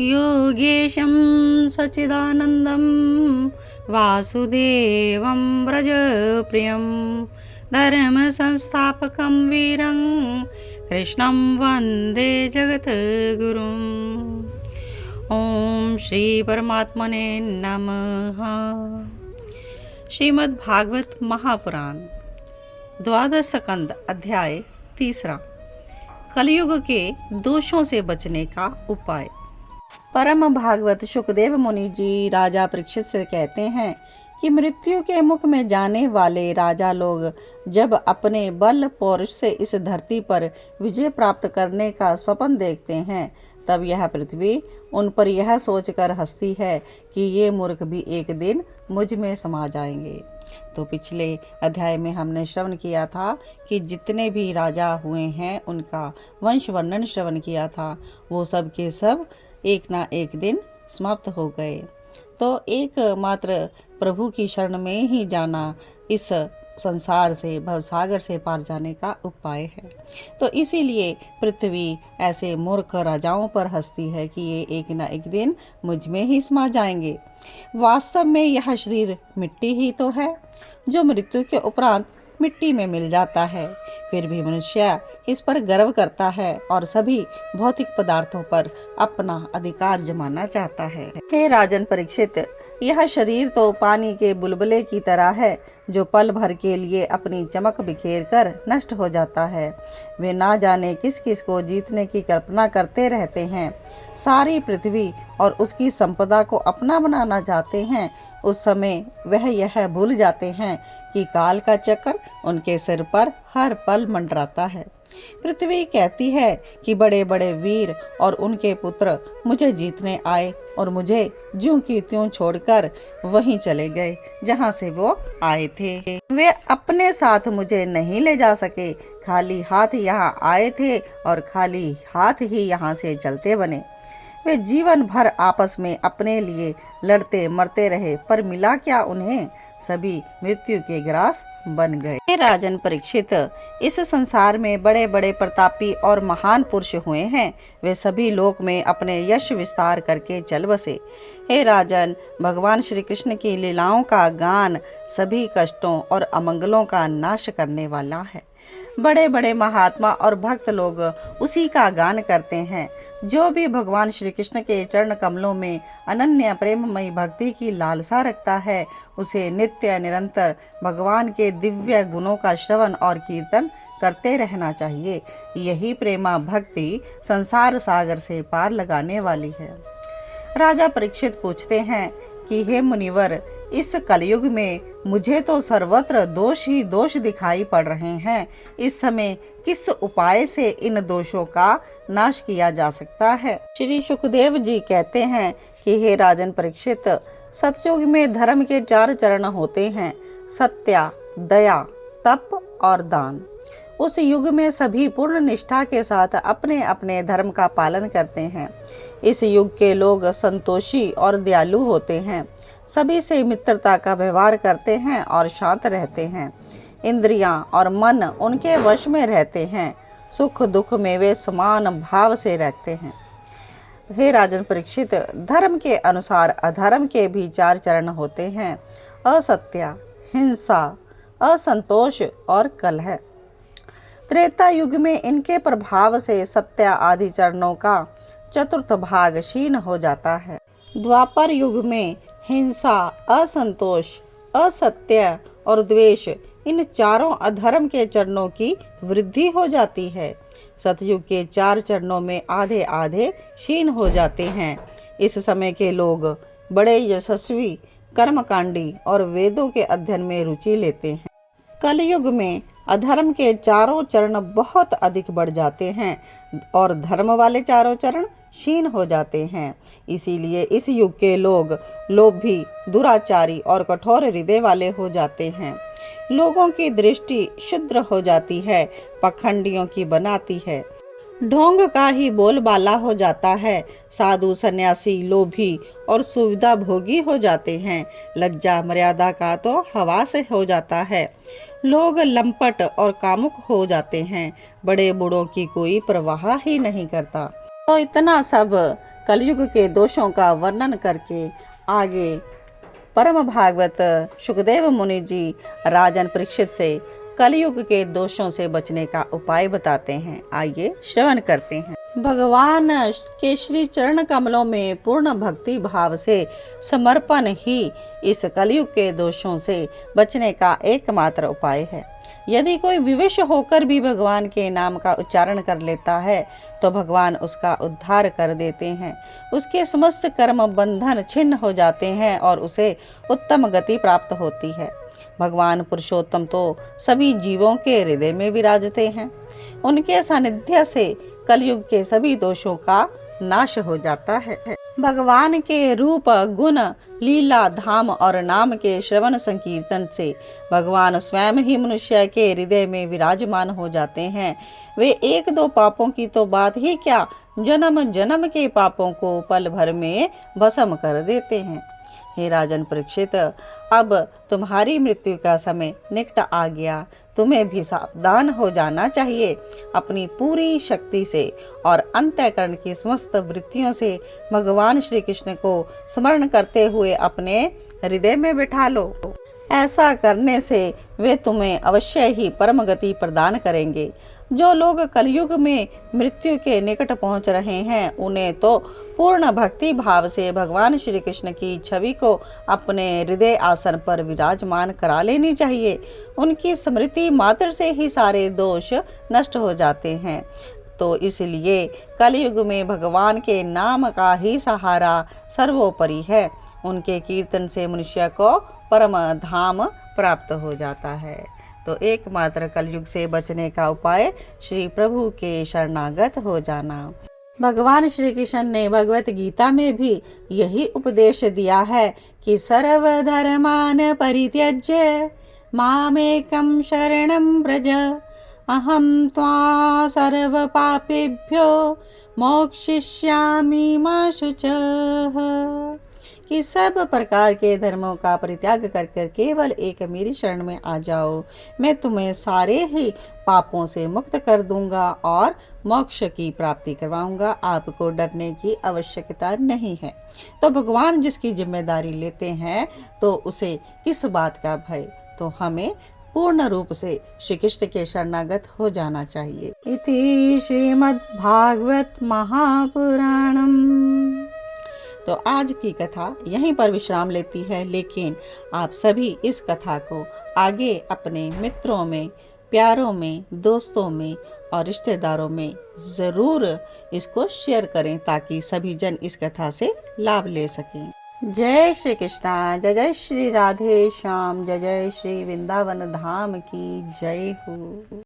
योगेशं सच्चिदानन्दं वासुदेवं व्रजप्रियं धर्मसंस्थापकं वीरं कृष्णं वन्दे जगद्गुरुम्। ओम श्री परमात्मने नमः। श्रीमद् भागवत महापुराण द्वादश स्कंद अध्याय 3। कलयुग के दोषों से बचने का उपाय। परम भागवत सुखदेव मुनि जी राजा परीक्षित से कहते हैं कि मृत्यु के मुख में जाने वाले राजा लोग जब अपने बल पौरुष से इस धरती पर विजय प्राप्त करने का स्वप्न देखते हैं, तब यह पृथ्वी उन पर यह सोचकर हंसती है कि ये मूर्ख भी एक दिन मुझ में समा जाएंगे। तो पिछले अध्याय में हमने श्रवण किया था कि जितने भी राजा हुए हैं उनका वंश वर्णन श्रवण किया था, वो सब के सब एक ना एक दिन समाप्त हो गए। तो एकमात्र प्रभु की शरण में ही जाना इस संसार से भवसागर से पार जाने का उपाय है। तो इसीलिए पृथ्वी ऐसे मूर्ख राजाओं पर हंसती है कि ये एक ना एक दिन मुझ में ही समा जाएंगे। वास्तव में यह शरीर मिट्टी ही तो है, जो मृत्यु के उपरांत मिट्टी में मिल जाता है। फिर भी मनुष्य इस पर गर्व करता है और सभी भौतिक पदार्थों पर अपना अधिकार जमाना चाहता है। हे राजन परीक्षित, यह शरीर तो पानी के बुलबुले की तरह है, जो पल भर के लिए अपनी चमक बिखेर कर नष्ट हो जाता है। वे ना जाने किस किस को जीतने की कल्पना करते रहते हैं, सारी पृथ्वी और उसकी संपदा को अपना बनाना चाहते हैं। उस समय वह यह भूल जाते हैं कि काल का चक्र उनके सिर पर हर पल मंडराता है। पृथ्वी कहती है कि बड़े बड़े वीर और उनके पुत्र मुझे जीतने आए और मुझे ज्यों की त्यों छोड़कर वहीं चले गए जहां से वो आए थे। वे अपने साथ मुझे नहीं ले जा सके, खाली हाथ यहाँ आए थे और खाली हाथ ही यहाँ से चलते बने। वे जीवन भर आपस में अपने लिए लड़ते मरते रहे, पर मिला क्या उन्हें? सभी मृत्यु के ग्रास बन गए। हे राजन परीक्षित, इस संसार में बड़े बड़े प्रतापी और महान पुरुष हुए हैं। वे सभी लोक में अपने यश विस्तार करके चल बसे। हे राजन, भगवान श्री कृष्ण की लीलाओं का गान सभी कष्टों और अमंगलों का नाश करने वाला है। बड़े बड़े महात्मा और भक्त लोग उसी का गान करते हैं। जो भी भगवान श्री कृष्ण के चरण कमलों में अनन्य प्रेममयी भक्ति की लालसा रखता है, उसे नित्य निरंतर भगवान के दिव्य गुणों का श्रवण और कीर्तन करते रहना चाहिए। यही प्रेमा भक्ति संसार सागर से पार लगाने वाली है। राजा परीक्षित पूछते हैं कि हे मुनिवर, इस कलयुग में मुझे तो सर्वत्र दोष ही दोष दिखाई पड़ रहे हैं। इस समय किस उपाय से इन दोषों का नाश किया जा सकता है? श्री सुखदेव जी कहते हैं कि हे राजन परीक्षित, सतयुग में धर्म के 4 चरण होते हैं, सत्या, दया, तप और दान। उस युग में सभी पूर्ण निष्ठा के साथ अपने अपने धर्म का पालन करते हैं। इस युग के लोग संतोषी और दयालु होते हैं, सभी से मित्रता का व्यवहार करते हैं और शांत रहते हैं। इंद्रियां और मन उनके वश में रहते हैं। सुख दुख में वे समान भाव से रहते हैं। हे राजन परीक्षित, धर्म के अनुसार अधर्म के भी 4 चरण होते हैं, असत्य, हिंसा, असंतोष और कलह। त्रेता युग में इनके प्रभाव से सत्य आदि चरणों का 4th भाग क्षीण हो जाता है। द्वापर युग में हिंसा, असंतोष, असत्य और द्वेष, इन चारों अधर्म के चरणों की वृद्धि हो जाती है। सतयुग के 4 चरणों में आधे आधे क्षीण हो जाते हैं। इस समय के लोग बड़े यशस्वी, कर्मकांडी और वेदों के अध्ययन में रुचि लेते हैं। कलयुग में अधर्म के 4 चरण बहुत अधिक बढ़ जाते हैं और धर्म वाले 4 चरण क्षीण हो जाते हैं। इसीलिए इस युग के लोग लोभी, दुराचारी और कठोर हृदय वाले हो जाते हैं। लोगों की दृष्टि शुद्र हो जाती है, पखंडियों की बनाती है। ढोंग का ही बोलबाला हो जाता है। साधु सन्यासी लोभी और सुविधा भोगी हो जाते हैं। लज्जा मर्यादा का तो हवा से हो जाता है। लोग लंपट और कामुक हो जाते हैं। बड़े बूढ़ों की कोई परवाह ही नहीं करता। तो इतना सब कलयुग के दोषों का वर्णन करके आगे परम भागवत सुखदेव मुनि जी राजन परीक्षित से कलयुग के दोषों से बचने का उपाय बताते हैं। आइए श्रवण करते हैं। भगवान के श्री चरण कमलों में पूर्ण भक्ति भाव से समर्पण ही इस कलयुग के दोषों से बचने का एकमात्र उपाय है। यदि कोई विवश होकर भी भगवान के नाम का उच्चारण कर लेता है तो भगवान उसका उद्धार कर देते हैं, उसके समस्त कर्म बंधन छिन्न हो जाते हैं और उसे उत्तम गति प्राप्त होती है। भगवान पुरुषोत्तम तो सभी जीवों के हृदय में विराजते हैं। उनके सानिध्य से कलयुग के सभी दोषों का नाश हो जाता है। भगवान के रूप, गुण, लीला, धाम और नाम के श्रवण संकीर्तन से भगवान स्वयं ही मनुष्य के हृदय में विराजमान हो जाते हैं। वे एक दो पापों की तो बात ही क्या, जन्म जन्म के पापों को पल भर में भस्म कर देते हैं। हे राजन परीक्षित, अब तुम्हारी मृत्यु का समय निकट आ गया। तुम्हें भी सावधान हो जाना चाहिए। अपनी पूरी शक्ति से और अंतःकरण की समस्त वृत्तियों से भगवान श्री कृष्ण को स्मरण करते हुए अपने हृदय में बिठा लो। ऐसा करने से वे तुम्हें अवश्य ही परम गति प्रदान करेंगे। जो लोग कलयुग में मृत्यु के निकट पहुंच रहे हैं, उन्हें तो पूर्ण भक्ति भाव से भगवान श्री कृष्ण की छवि को अपने हृदय आसन पर विराजमान करा लेनी चाहिए। उनकी स्मृति मात्र से ही सारे दोष नष्ट हो जाते हैं। तो इसलिए कलयुग में भगवान के नाम का ही सहारा सर्वोपरि है। उनके कीर्तन से मनुष्य को परम धाम प्राप्त हो जाता है। तो एकमात्र कलयुग से बचने का उपाय श्री प्रभु के शरणागत हो जाना। भगवान श्री कृष्ण ने भगवत गीता में भी यही उपदेश दिया है कि सर्वधर्मान परित्यज्य मामेकं शरणं व्रज अहं त्वा सर्व पापेभ्यो मोक्षयिष्यामि मा शुचः। कि सब प्रकार के धर्मों का परित्याग कर केवल एक मेरी शरण में आ जाओ, मैं तुम्हें सारे ही पापों से मुक्त कर दूंगा और मोक्ष की प्राप्ति करवाऊंगा। आपको डरने की आवश्यकता नहीं है। तो भगवान जिसकी जिम्मेदारी लेते हैं तो उसे किस बात का भय। तो हमें पूर्ण रूप से श्री कृष्ण के शरणागत हो जाना चाहिए। इति श्रीमद् भागवत महापुराणम। तो आज की कथा यहीं पर विश्राम लेती है, लेकिन आप सभी इस कथा को आगे अपने मित्रों में, प्यारों में, दोस्तों में और रिश्तेदारों में ज़रूर इसको शेयर करें ताकि सभी जन इस कथा से लाभ ले सकें। जय श्री कृष्णा, जय जय श्री राधे श्याम, जय जय श्री वृंदावन धाम की जय हो।